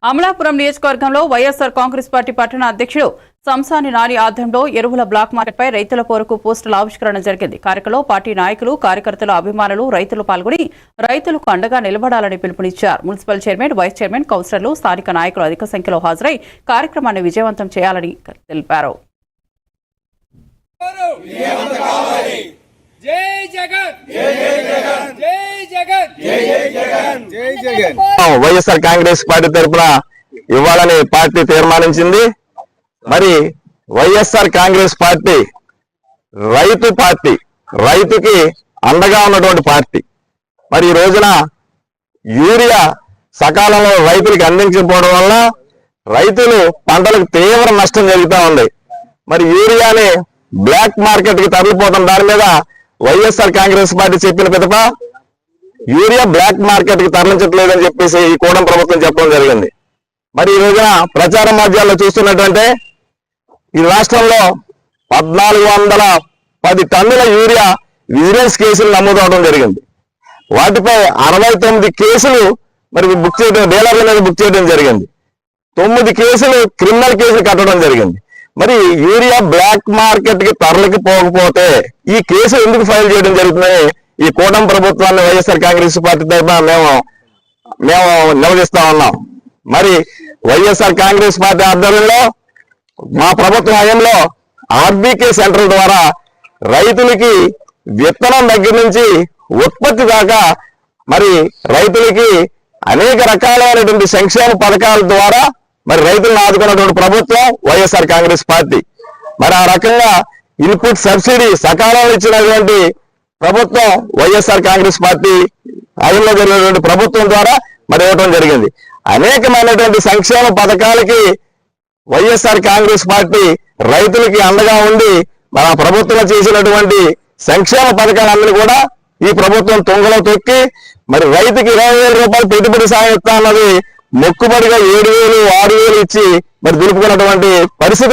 అమలాపురం నియోజకవర్గంలో వైఎస్ఆర్ కాంగ్రెస్ పార్టీ పట్టణ అధ్యక్షుడు సంసాని నాని ఆధ్వర్యంలో ఎరువుల బ్లాక్ మార్కెట్పై రైతుల పోరుకు పోస్టుల ఆవిష్కరణ జరిగింది. కార్యక్రమంలో పార్టీ నాయకులు, కార్యకర్తలు, అభిమానులు, రైతులు పాల్గొని రైతులకు అండగా నిలబడాలని పిలుపునిచ్చారు. మున్సిపల్ చైర్మన్, వైస్ చైర్మన్, కౌన్సిలర్లు, స్థానిక నాయకులు అధిక సంఖ్యలో హాజరై కార్యక్రమాన్ని విజయవంతం చేయాలని తెలిపారు. వైఎస్ఆర్ కాంగ్రెస్ పార్టీ తరఫున ఇవ్వాలని పార్టీ తీర్మానించింది. మరి వైఎస్ఆర్ కాంగ్రెస్ పార్టీ రైతుకి అండగా ఉన్నటువంటి పార్టీ. మరి ఈ రోజున యూరియా సకాలంలో రైతులకు అందించకపోవడం వల్ల రైతులు పంటలకు తీవ్ర నష్టం జరుగుతూ ఉంది. మరి యూరియాని బ్లాక్ మార్కెట్ కి తరలిపోవడం, దాని మీద వైఎస్ఆర్ కాంగ్రెస్ పార్టీ చెప్పిన పిదప యూరియా బ్లాక్ మార్కెట్ కి తరలించట్లేదని చెప్పేసి ఈ కూటమి ప్రభుత్వం చెప్పడం జరిగింది. మరి ఈ రోజున ప్రచార మాధ్యమాల్లో చూస్తున్నటువంటి ఈ రాష్ట్రంలో 1410 టన్నుల యూరియా విజిలెన్స్ కేసులు నమోదవడం జరిగింది. వాటిపై 69 కేసులు మరి బుక్ చేయడం, డీలర్ల మీద బుక్ చేయడం జరిగింది. 9 కేసులు క్రిమినల్ కేసులు కట్టడం జరిగింది. మరి యూరియా బ్లాక్ మార్కెట్ కి తరలిపోకపోతే ఈ కేసు ఎందుకు ఫైల్ చేయడం జరుగుతుందని ఈ కూటమి ప్రభుత్వాన్ని వైఎస్ఆర్ కాంగ్రెస్ పార్టీ తరఫున మేము నిలదీస్తా ఉన్నాం. మరి వైఎస్ఆర్ కాంగ్రెస్ పార్టీ ఆధ్వర్యంలో మా ప్రభుత్వ హయాంలో ఆర్బీకే సెంటర్ ద్వారా రైతులకి విత్తనం దగ్గర నుంచి ఉత్పత్తి దాకా మరి రైతులకి అనేక రకాలైనటువంటి సంక్షేమ పథకాల ద్వారా మరి రైతులను ఆదుకున్నటువంటి ప్రభుత్వం వైఎస్ఆర్ కాంగ్రెస్ పార్టీ. మరి ఆ రకంగా ఇన్పుట్ సబ్సిడీ సకాలంలో ఇచ్చినటువంటి ప్రభుత్వం వైఎస్ఆర్ కాంగ్రెస్ పార్టీ హయాంలో జరిగినటువంటి ప్రభుత్వం ద్వారా మరి ఇవ్వడం జరిగింది. అనేకమైనటువంటి సంక్షేమ పథకాలకి వైఎస్ఆర్ కాంగ్రెస్ పార్టీ రైతులకి అండగా ఉండి మన ప్రభుత్వం చేసినటువంటి సంక్షేమ పథకాలన్నీ కూడా ఈ ప్రభుత్వం తుంగలో తొక్కి మరి రైతుకి 20,000 రూపాయలు పెట్టుబడి సాయం ఇస్తా అన్నది మొక్కుబడిగా 7,000, 6,000 ఇచ్చి మరి దులుపుకున్నటువంటి పరిస్థితులు